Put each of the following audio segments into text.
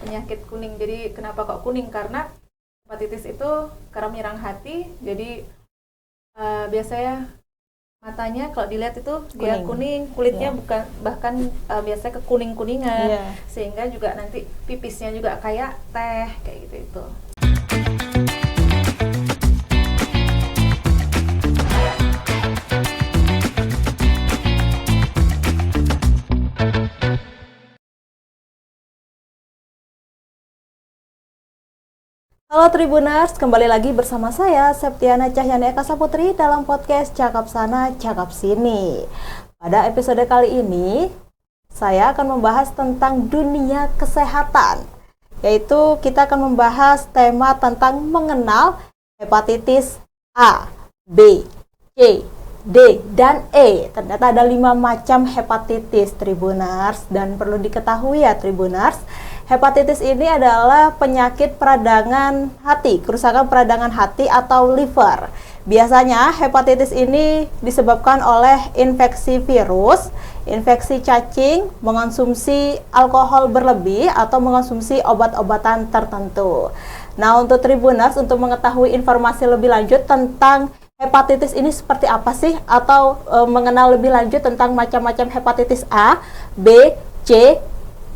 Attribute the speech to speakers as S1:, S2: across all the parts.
S1: penyakit kuning. Jadi kenapa kok kuning? Karena hepatitis itu karena menyerang hati, jadi biasanya matanya kalau dilihat itu dia kuning, kulitnya bukan bahkan biasanya kekuning-kuningan, sehingga juga nanti pipisnya juga kayak teh kayak gitu itu.
S2: Halo Tribuners, kembali lagi bersama saya Septiana Cahyani Eka Saputri dalam podcast Cakap Sana Cakap Sini. Pada episode kali ini, saya akan membahas tentang dunia kesehatan, yaitu kita akan membahas tema tentang mengenal hepatitis A, B, C, D, dan E. Ternyata ada 5 macam hepatitis Tribuners, dan perlu diketahui ya Tribuners, hepatitis ini adalah penyakit peradangan hati, kerusakan peradangan hati atau liver. Biasanya hepatitis ini disebabkan oleh infeksi virus, infeksi cacing, mengonsumsi alkohol berlebih, atau mengonsumsi obat-obatan tertentu. Nah, untuk Tribuners, untuk mengetahui informasi lebih lanjut tentang hepatitis ini seperti apa sih, atau mengenal lebih lanjut tentang macam-macam hepatitis A, B, C,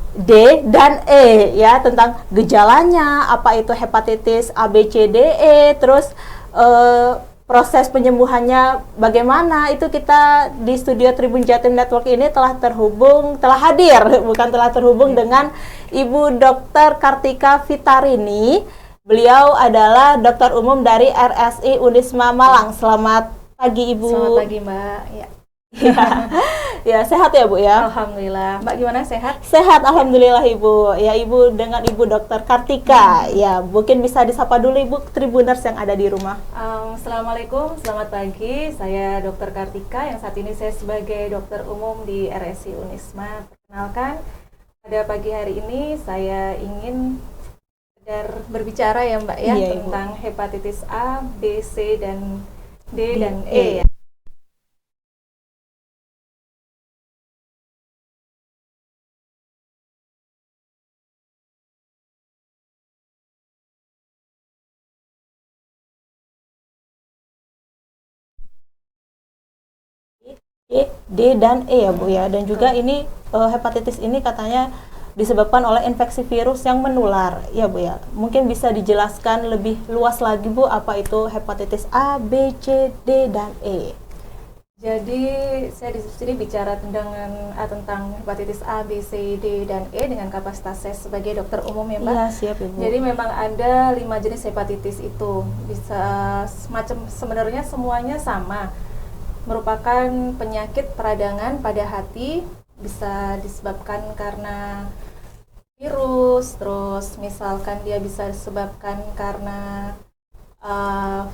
S2: D, dan E, ya, tentang gejalanya, apa itu hepatitis A, B, C, D, E, terus proses penyembuhannya bagaimana, itu kita di studio Tribun Jatim Network ini telah hadir dengan Ibu Dr. Kartika Fitarini. Beliau adalah dokter umum dari RSI Unisma Malang. Selamat pagi Ibu.
S1: Selamat pagi Mbak.
S2: Ya, sehat ya Bu ya?
S1: Alhamdulillah. Mbak gimana, sehat?
S2: Sehat, alhamdulillah Ibu. Ya, Ibu dengan Ibu Dokter Kartika. Ya, mungkin bisa disapa dulu Ibu Tribuners yang ada di rumah.
S1: Assalamualaikum, selamat pagi. Saya Dokter Kartika, yang saat ini saya sebagai dokter umum di RSI Unisma. Perkenalkan, pada pagi hari ini saya ingin berbicara ya Mbak ya, tentang hepatitis A, B, C, dan D, dan E ya.
S2: D, dan E ya Bu ya, dan juga ini hepatitis ini katanya disebabkan oleh infeksi virus yang menular ya Bu ya. Mungkin bisa dijelaskan lebih luas lagi Bu, apa itu hepatitis A, B, C, D, dan E.
S1: Jadi saya di sini bicara tentang hepatitis A, B, C, D, dan E dengan kapasitas saya sebagai dokter umum ya Mbak.
S2: Iya, siap Ibu.
S1: Jadi memang ada 5 jenis hepatitis itu. Bisa sebenarnya semuanya sama. Merupakan penyakit peradangan pada hati, bisa disebabkan karena virus, terus misalkan dia bisa disebabkan karena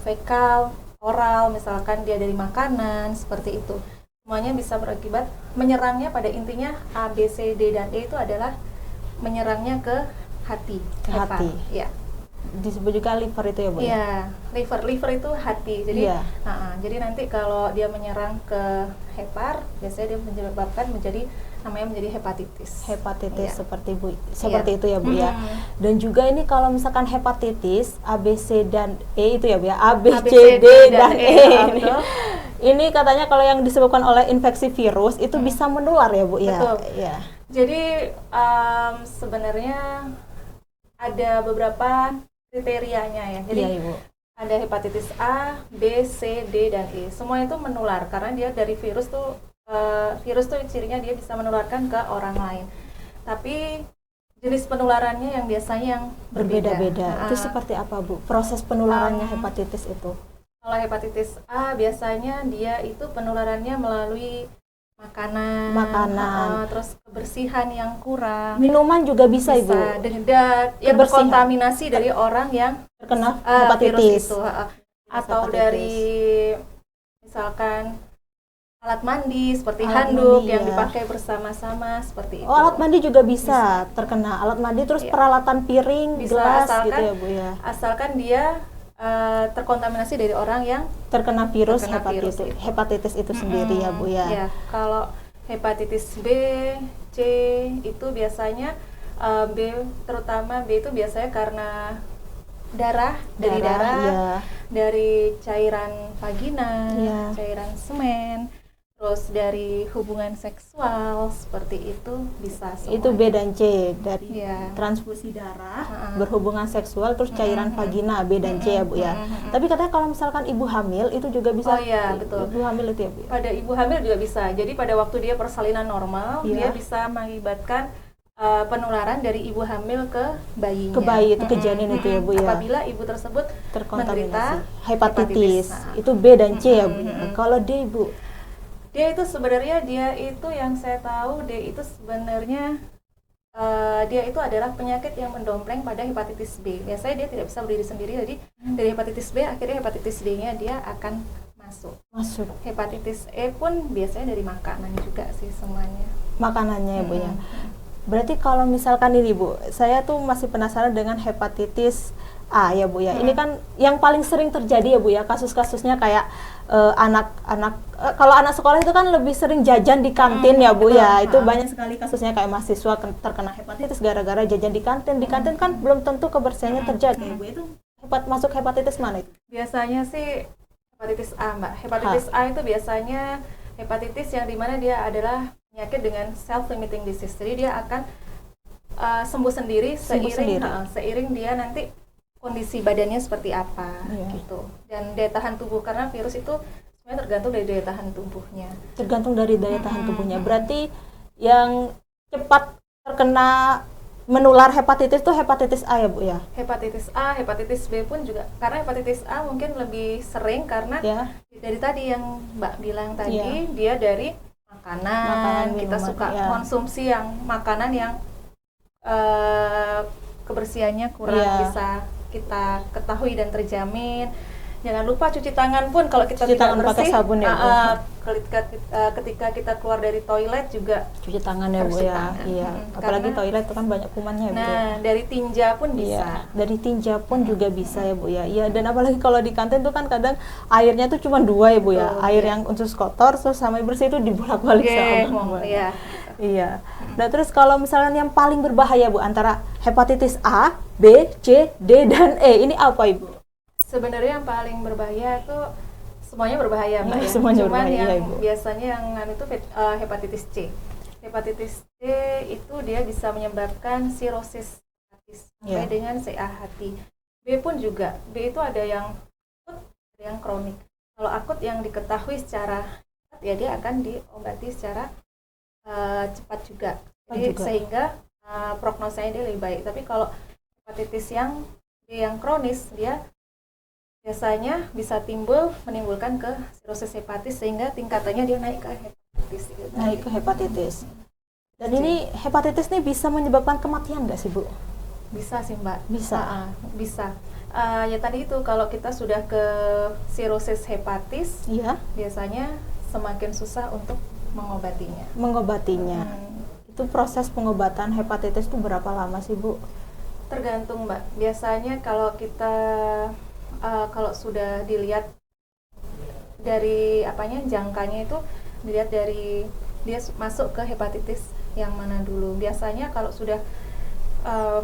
S1: fekal, oral, misalkan dia dari makanan, seperti itu. Semuanya bisa berakibat menyerangnya, pada intinya A, B, C, D, dan E itu adalah menyerangnya ke hati.
S2: Hati.
S1: Ya.
S2: Disebut juga liver itu ya Bu?
S1: Iya, liver itu hati. Jadi, jadi nanti kalau dia menyerang ke hepar, biasanya dia menyebabkan menjadi hepatitis.
S2: Hepatitis seperti itu ya Bu ya. Dan juga ini kalau misalkan hepatitis A, B, C, dan E itu ya Bu ya. A, B, C, D, dan E. Ini katanya kalau yang disebabkan oleh infeksi virus itu bisa menular ya Bu ya.
S1: Betul.
S2: Ya.
S1: Jadi sebenarnya ada beberapa kriterianya ya. Jadi
S2: Ibu.
S1: ada hepatitis A, B, C, D, dan E. Semua itu menular karena dia dari virus tuh cirinya dia bisa menularkan ke orang lain. Tapi jenis penularannya yang biasanya yang
S2: berbeda-beda. Itu seperti apa Bu? Proses penularannya hepatitis itu?
S1: Kalau hepatitis A biasanya dia itu penularannya melalui makanan, terus kebersihan yang kurang.
S2: Minuman juga bisa Ibu?
S1: Bisa, yang berkontaminasi dari orang yang
S2: terkena hepatitis
S1: itu, atau dari misalkan alat mandi seperti handuk yang dipakai bersama-sama, seperti itu.
S2: Oh, alat mandi juga bisa terkena. Alat mandi, terus peralatan piring, gelas gitu ya Bu ya.
S1: Asalkan dia terkontaminasi dari orang yang
S2: terkena virus hepatitis itu sendiri ya Bu ya.
S1: Ya, kalau hepatitis B, C itu biasanya B, terutama B itu biasanya karena darah, dari darah,
S2: iya.
S1: dari cairan vagina,
S2: Iya.
S1: cairan semen, terus dari hubungan seksual seperti itu bisa semua.
S2: Itu B dan C, dari
S1: Iya.
S2: transfusi darah,
S1: Ha-ha.
S2: berhubungan seksual, terus cairan vagina B dan C ya Bu ya. Tapi katanya kalau misalkan ibu hamil itu juga bisa.
S1: Oh iya, betul.
S2: Ibu hamil itu ya Bu ya.
S1: Pada ibu hamil juga bisa. Jadi pada waktu dia persalinan normal,
S2: Iya.
S1: dia bisa mengakibatkan penularan dari ibu hamil ke bayinya.
S2: Ke bayi itu, ke janin itu ya Bu ya.
S1: Apabila ibu tersebut menderita
S2: Terkontaminasi hepatitis.
S1: Nah,
S2: Itu B dan C ya Bu ya. Kalau D Bu,
S1: dia itu sebenarnya dia itu yang saya tahu dia itu sebenarnya dia itu adalah penyakit yang mendompleng pada hepatitis B. Biasanya dia tidak bisa berdiri sendiri, jadi dari hepatitis B akhirnya hepatitis D-nya dia akan masuk. Hepatitis E pun biasanya dari makanan juga sih semuanya.
S2: makanannya ya Bu ya. Berarti kalau misalkan ini Bu, saya tuh masih penasaran dengan hepatitis A ya Bu ya. Ini kan yang paling sering terjadi ya Bu ya, kasus-kasusnya kayak anak-anak kalau anak sekolah itu kan lebih sering jajan di kantin ya Bu ya. Itu banyak sekali kasusnya kayak mahasiswa terkena hepatitis gara-gara jajan di kantin. Di kantin kan belum tentu kebersihannya terjaga ya Bu. Itu masuk hepatitis mana itu?
S1: Biasanya sih hepatitis A, Mbak. Hepatitis A itu biasanya hepatitis yang dimana dia adalah penyakit dengan self-limiting disease. Jadi dia akan sembuh sendiri seiring dia nanti kondisi badannya seperti apa gitu. Dan daya tahan tubuh, karena virus itu sebenarnya tergantung dari daya tahan tubuhnya.
S2: Tergantung dari daya tahan tubuhnya. Berarti yang cepat terkena menular hepatitis itu hepatitis A ya Bu ya?
S1: Hepatitis A, hepatitis B pun juga. Karena hepatitis A mungkin lebih sering karena dari tadi yang Mbak bilang tadi, dia dari makanan kita
S2: minuman,
S1: suka konsumsi yang makanan yang kebersihannya kurang bisa kita ketahui dan terjamin. Jangan lupa cuci tangan pun kalau kita tidak bersih.
S2: Pakai sabun ya Bu.
S1: Ketika kita keluar dari toilet juga
S2: cuci tangan ya Bu ya. Iya. Apalagi
S1: Karena,
S2: toilet itu kan banyak kumannya ya Bu.
S1: Nah, dari tinja pun bisa.
S2: Dari tinja pun juga bisa ya Bu ya. Iya, dan apalagi kalau di kantin tuh kan kadang airnya tuh cuma dua ya Bu ya. Air yang unsur kotor terus sama bersih itu dibolak-balik sama. Iya. Nah, terus kalau misalnya yang paling berbahaya Bu antara hepatitis A, B, C, D dan E, ini apa Ibu?
S1: Sebenarnya yang paling berbahaya itu semuanya berbahaya Mbak ya.
S2: Semuanya
S1: Cuman
S2: berbahaya,
S1: yang
S2: Ibu.
S1: biasanya yang itu hepatitis C. Hepatitis C itu dia bisa menyebabkan sirosis hepatis sampai dengan CA hati. B pun juga. B itu ada yang akut, ada yang kronik. Kalau akut yang diketahui secara cepat ya dia akan diobati secara cepat juga. Jadi sehingga prognosanya dia lebih baik. Tapi kalau hepatitis yang kronis dia biasanya bisa menimbulkan ke sirosis hepatis sehingga tingkatannya dia naik ke hepatitis.
S2: Naik ke hepatitis. Dan ini hepatitis ini bisa menyebabkan kematian nggak sih Bu?
S1: Bisa sih Mbak.
S2: Bisa.
S1: Bisa. Ya tadi itu kalau kita sudah ke sirosis hepatis, biasanya semakin susah untuk mengobatinya.
S2: Itu proses pengobatan hepatitis itu berapa lama sih Bu?
S1: Tergantung Mbak. Biasanya kalau kita kalau sudah dilihat dari jangkanya itu dilihat dari dia masuk ke hepatitis yang mana dulu. Biasanya kalau sudah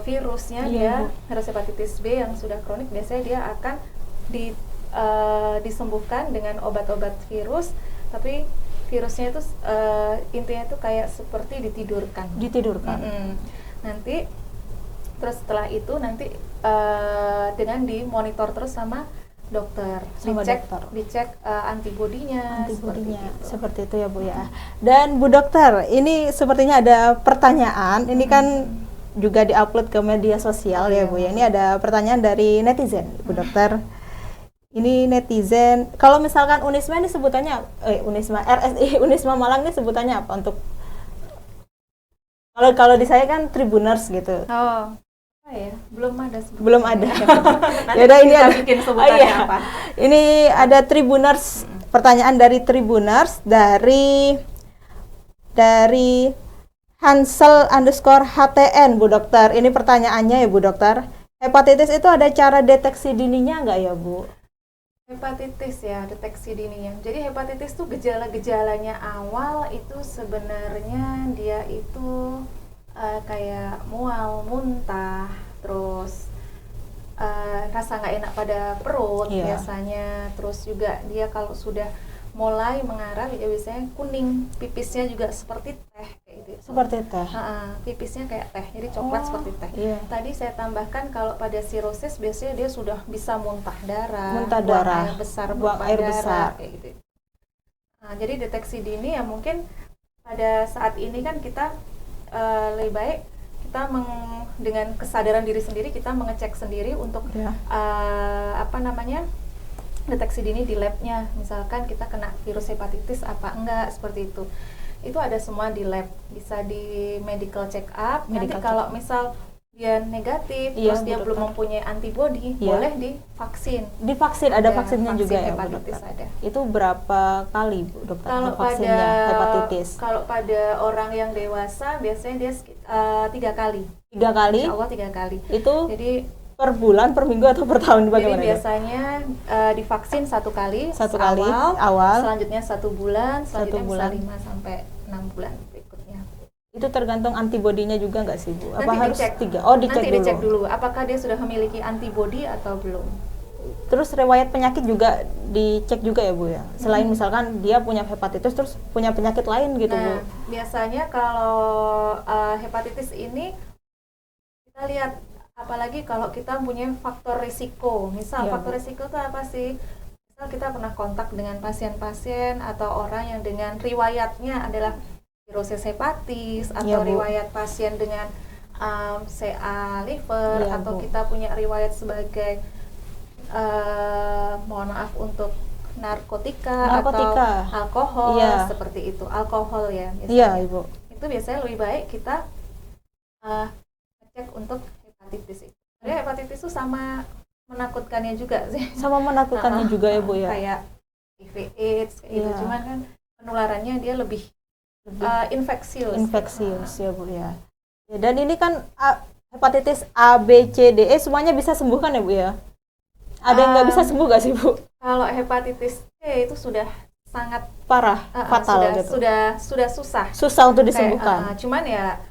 S1: virusnya dia virus hepatitis B yang sudah kronik, biasanya dia akan disembuhkan dengan obat-obat virus, tapi virusnya itu intinya itu kayak seperti ditidurkan. Nanti terus setelah itu nanti dengan dimonitor terus sama dokter, dicek antibodinya.
S2: Seperti itu ya Bu ya. Dan Bu Dokter, ini sepertinya ada pertanyaan. Ini kan juga diupload ke media sosial ya Bu ya. Ini ada pertanyaan dari netizen Bu Dokter. Ini netizen, kalau misalkan Unisma ini sebutannya RSI Unisma Malang ini sebutannya apa untuk kalau di saya kan Tribuners gitu.
S1: Belum ada.
S2: Ya udah, ini ada
S1: bikin sebutannya apa?
S2: Ini ada Tribuners, pertanyaan dari Tribuners dari Hansel_HTN Bu Dokter. Ini pertanyaannya ya Bu Dokter. Hepatitis itu ada cara deteksi dininya nggak ya Bu?
S1: Hepatitis ya, deteksi dininya. Jadi hepatitis itu gejala-gejalanya awal itu sebenarnya dia itu kayak mual, muntah, terus rasa nggak enak pada perut biasanya, terus juga dia kalau sudah mulai mengarah ya biasanya kuning, pipisnya juga seperti teh kayak gitu.
S2: Seperti teh.
S1: Pipisnya kayak teh, jadi coklat seperti teh. Tadi saya tambahkan kalau pada sirosis biasanya dia sudah bisa muntah darah, buang air besar,
S2: buang air besar
S1: kayak gitu. Jadi deteksi dini ya mungkin pada saat ini kan kita lebih baik kita dengan kesadaran diri sendiri kita mengecek sendiri untuk deteksi dini di labnya, misalkan kita kena virus hepatitis apa enggak, seperti itu ada semua di lab, bisa di medical check up. Nanti kalau misal dia negatif, terus dia belum mempunyai antibody, boleh divaksin.
S2: Ada vaksinnya juga ya,
S1: hepatitis ada.
S2: Itu berapa kali, Bu, dokter?
S1: Kalau
S2: vaksinnya hepatitis?
S1: Kalau pada orang yang dewasa biasanya dia 3 kali.
S2: 3 kali?
S1: Insya Allah 3 kali.
S2: Itu
S1: jadi
S2: per bulan, per minggu, atau per tahun?
S1: Jadi biasanya divaksin 1 kali.
S2: Awal.
S1: Selanjutnya 1 bulan. Selanjutnya bisa 5 sampai 6 bulan berikutnya.
S2: Itu tergantung antibodinya juga nggak sih, Bu? Apa
S1: nanti
S2: harus
S1: dicek.
S2: 3? Oh, dicek
S1: nanti dicek dulu. Apakah dia sudah memiliki antibodi atau belum.
S2: Terus riwayat penyakit juga dicek juga ya, Bu ya? Selain misalkan dia punya hepatitis terus punya penyakit lain gitu, Bu?
S1: Biasanya kalau hepatitis ini kita lihat, apalagi kalau kita punya faktor risiko. Misal faktor risiko itu apa sih? Misal kita pernah kontak dengan pasien-pasien atau orang yang dengan riwayatnya adalah sirosis hepatis, atau riwayat pasien dengan CA liver, atau
S2: Bu,
S1: kita punya riwayat sebagai mohon maaf untuk narkotika atau alkohol, seperti itu. Alkohol ya biasanya.
S2: Iya, Ibu.
S1: Itu biasanya lebih baik kita cek untuk hepatitis itu. Jadi hepatitis itu sama menakutkannya juga sih.
S2: Sama menakutkannya juga ya, Bu ya.
S1: Kayak HIV/AIDS kayak gitu. Cuman kan penularannya dia lebih infeksius
S2: ya, Bu ya. Dan ini kan hepatitis A, B, C, D, E semuanya bisa sembuh kan ya, Bu ya? Ada yang nggak bisa sembuh nggak sih, Bu?
S1: Kalau hepatitis C itu sudah sangat
S2: parah, fatal gitu.
S1: Sudah susah.
S2: Susah untuk disembuhkan.
S1: Cuman ya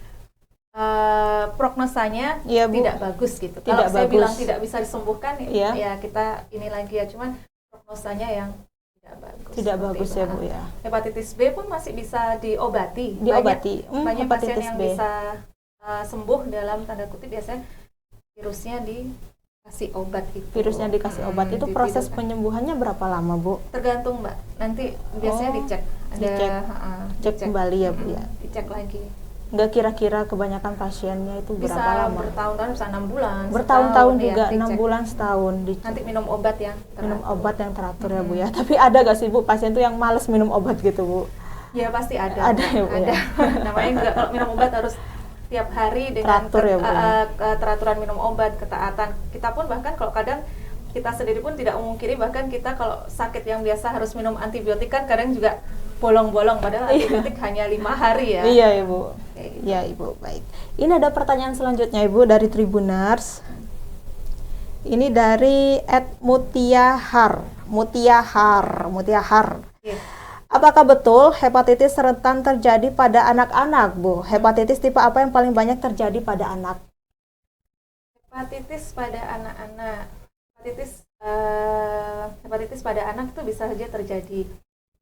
S1: prognosanya tidak bagus gitu.
S2: Kalau
S1: saya bilang tidak bisa disembuhkan, ya kita ini lagi ya. Cuman prognosanya yang
S2: tidak bagus ya, Bu ya.
S1: Hepatitis B pun masih bisa diobati. Banyak pasien yang bisa sembuh dalam tanda kutip, biasanya virusnya dikasih obat gitu.
S2: Virusnya dikasih obat itu proses penyembuhannya berapa lama, Bu?
S1: Tergantung, Mbak. Nanti biasanya dicek.
S2: Cek kembali ya, Bu ya.
S1: Dicek lagi.
S2: Nggak kira-kira kebanyakan pasiennya itu berapa lama?
S1: Bisa bertahun-tahun, bisa 6 bulan.
S2: Bertahun-tahun juga, 6 bulan, setahun.
S1: Nanti minum obat yang teratur.
S2: Minum obat yang teratur ya, Bu ya. Tapi ada gak sih, Bu, pasien tuh yang males minum obat gitu, Bu?
S1: Ya pasti ada. Ada ya, Bu ya. Namanya juga kalau minum obat harus tiap hari dengan keteraturan minum obat, ketaatan. Kita pun bahkan kalau kadang kita sendiri pun tidak memungkiri, bahkan kita kalau sakit yang biasa harus minum antibiotik kan kadang juga bolong-bolong, padahal antibiotik hanya 5 hari ya.
S2: Iya, Ibu. Ya, Ibu. Baik. Ini ada pertanyaan selanjutnya, Ibu, dari Tribuners. Ini dari @mutiahar. Apakah betul hepatitis rentan terjadi pada anak-anak, Bu? Hepatitis tipe apa yang paling banyak terjadi pada anak?
S1: Hepatitis pada anak-anak. Hepatitis pada anak itu bisa saja terjadi.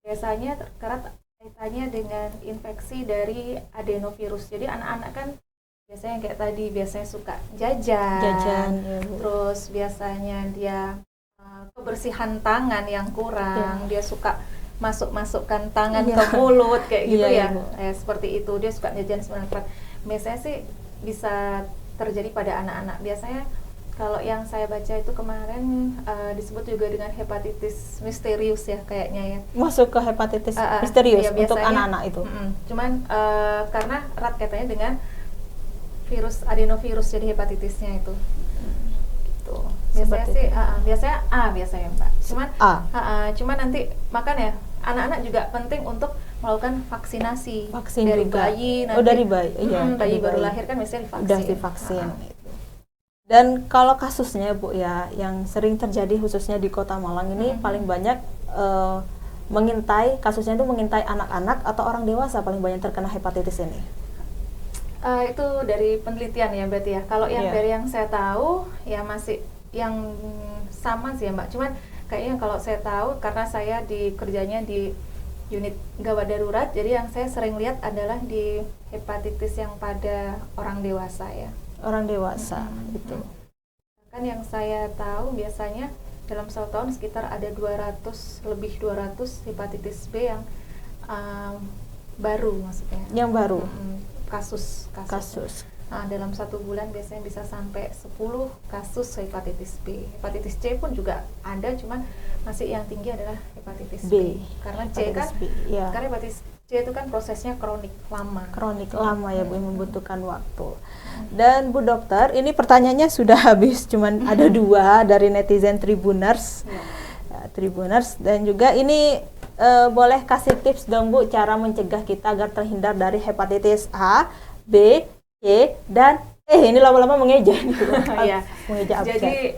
S1: Biasanya karena kaitannya dengan infeksi dari adenovirus. Jadi anak-anak kan biasanya kayak tadi, biasanya suka jajan ya, terus biasanya dia kebersihan tangan yang kurang, dia suka masukkan tangan ke mulut kayak gitu ya. Seperti itu, dia suka jajan sembarangan. Biasanya sih bisa terjadi pada anak-anak. Biasanya kalau yang saya baca itu kemarin disebut juga dengan hepatitis misterius ya kayaknya ya.
S2: Masuk ke hepatitis misterius ya, untuk anak-anak itu.
S1: Cuman karena erat kaitannya dengan virus adenovirus, jadi hepatitisnya itu. Gitu. Biasanya sih biasanya A biasanya, Mbak. Cuman nanti makanya anak-anak juga penting untuk melakukan vaksinasi. Dari
S2: juga.
S1: Bayi nanti.
S2: Dari bayi.
S1: Bayi baru lahir kan biasanya divaksin.
S2: Udah divaksin. Dan kalau kasusnya, Bu ya, yang sering terjadi khususnya di Kota Malang ini paling banyak kasusnya itu mengintai anak-anak atau orang dewasa paling banyak terkena hepatitis ini?
S1: Itu dari penelitian ya berarti ya. Kalau yang
S2: Iya.
S1: dari yang saya tahu ya masih yang sama sih ya Mbak. Cuman kayaknya kalau saya tahu karena saya kerjanya di unit gawat darurat, jadi yang saya sering lihat adalah di hepatitis yang pada orang dewasa ya.
S2: Orang dewasa itu.
S1: Kan yang saya tahu biasanya dalam 1 tahun sekitar ada 200 hepatitis B yang baru maksudnya.
S2: Yang baru.
S1: Kasus. Nah, dalam 1 bulan biasanya bisa sampai 10 kasus hepatitis B. Hepatitis C pun juga ada, cuman masih yang tinggi adalah hepatitis B. Karena C kan,
S2: ya.
S1: karena hepatitis C itu kan prosesnya kronik lama.
S2: Kronik lama ya Bu, membutuhkan waktu. Dan Bu Dokter, ini pertanyaannya sudah habis, cuman ada 2 dari netizen Tribuners. Ya, Tribuners, dan juga ini boleh kasih tips dong Bu, cara mencegah kita agar terhindar dari hepatitis A, B, C, dan ini lama-lama mengeja nih Bu.
S1: Iya.
S2: Mengeja abjad.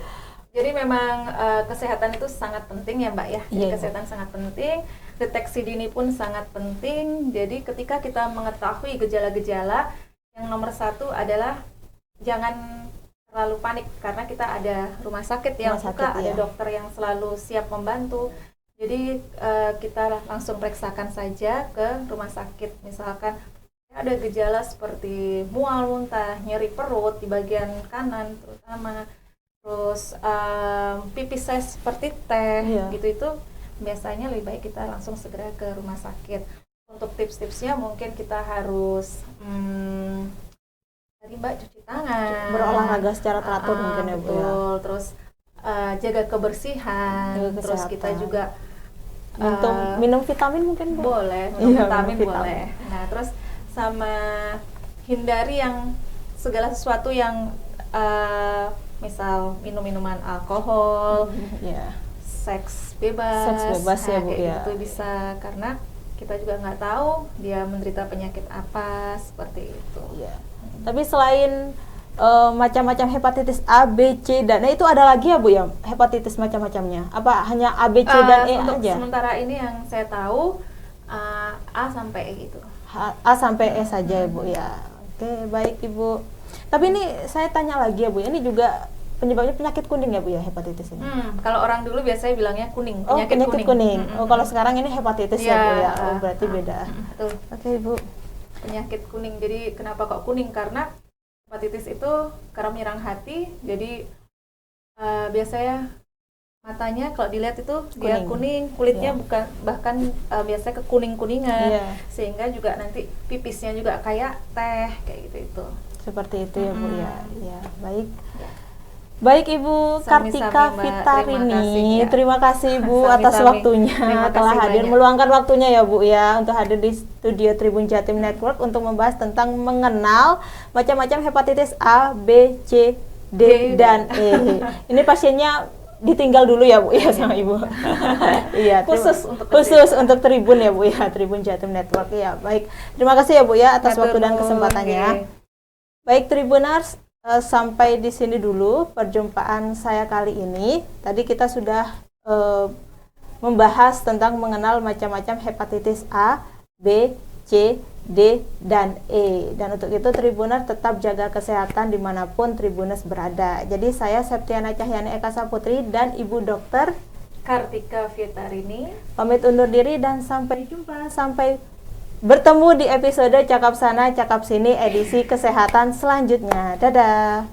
S1: Jadi memang kesehatan itu sangat penting ya Mbak ya. Jadi kesehatan sangat penting, deteksi dini pun sangat penting. Jadi ketika kita mengetahui gejala-gejala, yang nomor 1 adalah jangan terlalu panik karena kita ada rumah sakit yang buka, ada dokter yang selalu siap membantu. Jadi kita langsung periksakan saja ke rumah sakit. Misalkan ada gejala seperti mual, muntah, nyeri perut di bagian kanan terutama, terus pipis saya seperti teh, gitu, itu biasanya lebih baik kita langsung segera ke rumah sakit. Untuk tips-tipsnya mungkin kita harus tadi Mbak cuci tangan,
S2: berolahraga secara teratur mungkin ya Bu.
S1: Betul, terus jaga kebersihan, terus kita juga
S2: minum vitamin mungkin Bu?
S1: Boleh, minum vitamin boleh. Nah, terus sama hindari yang segala sesuatu yang misal minum-minuman alkohol, seks bebas
S2: ya Bu
S1: kayak
S2: ya.
S1: Itu bisa, karena kita juga nggak tahu dia menderita penyakit apa seperti itu.
S2: Ya. Tapi selain macam-macam hepatitis A, B, C, dan E itu ada lagi ya Bu ya hepatitis macam-macamnya? Apa hanya A, B, C, dan E
S1: untuk
S2: aja?
S1: Sementara ini yang saya tahu A sampai E itu.
S2: A sampai E saja ya Bu ya. Oke, baik Ibu. Tapi ini saya tanya lagi ya Bu, ini juga penyebabnya penyakit kuning ya Bu ya hepatitis ini?
S1: Kalau orang dulu biasanya bilangnya kuning,
S2: penyakit kuning. Kalau sekarang ini hepatitis ya Bu ya. Berarti beda.
S1: Betul.
S2: Oke Ibu.
S1: Penyakit kuning. Jadi kenapa kok kuning? Karena hepatitis itu karena menyerang hati. Jadi biasanya matanya kalau dilihat itu dia kuning, kulitnya bukan, bahkan biasanya kekuning-kuningan, sehingga juga nanti pipisnya juga kayak teh, kayak gitu itu.
S2: Seperti itu ya Bu ya. Ya, baik. Baik Ibu Kartika Fitarini, terima kasih Bu atas waktunya, telah hadir, meluangkan waktunya ya Bu ya untuk hadir di studio Tribun Jatim Network untuk membahas tentang mengenal macam-macam hepatitis A, B, C, D, dan E. Ini pasiennya ditinggal dulu ya Bu ya sama Ibu. Iya, khusus untuk Tribun ya Bu ya, Tribun Jatim Network ya. Baik, terima kasih ya Bu ya atas waktu dan kesempatannya. Baik Tribuners, sampai di sini dulu perjumpaan saya kali ini. Tadi kita sudah membahas tentang mengenal macam-macam hepatitis A, B, C, D, dan E. Dan untuk itu Tribuners tetap jaga kesehatan dimanapun Tribuners berada. Jadi saya Septiana Cahyani Eka Saputri dan Ibu Dokter
S1: Kartika Fitarini
S2: pamit undur diri dan sampai jumpa, sampai bertemu di episode Cakap Sana Cakap Sini edisi kesehatan selanjutnya. Dadah.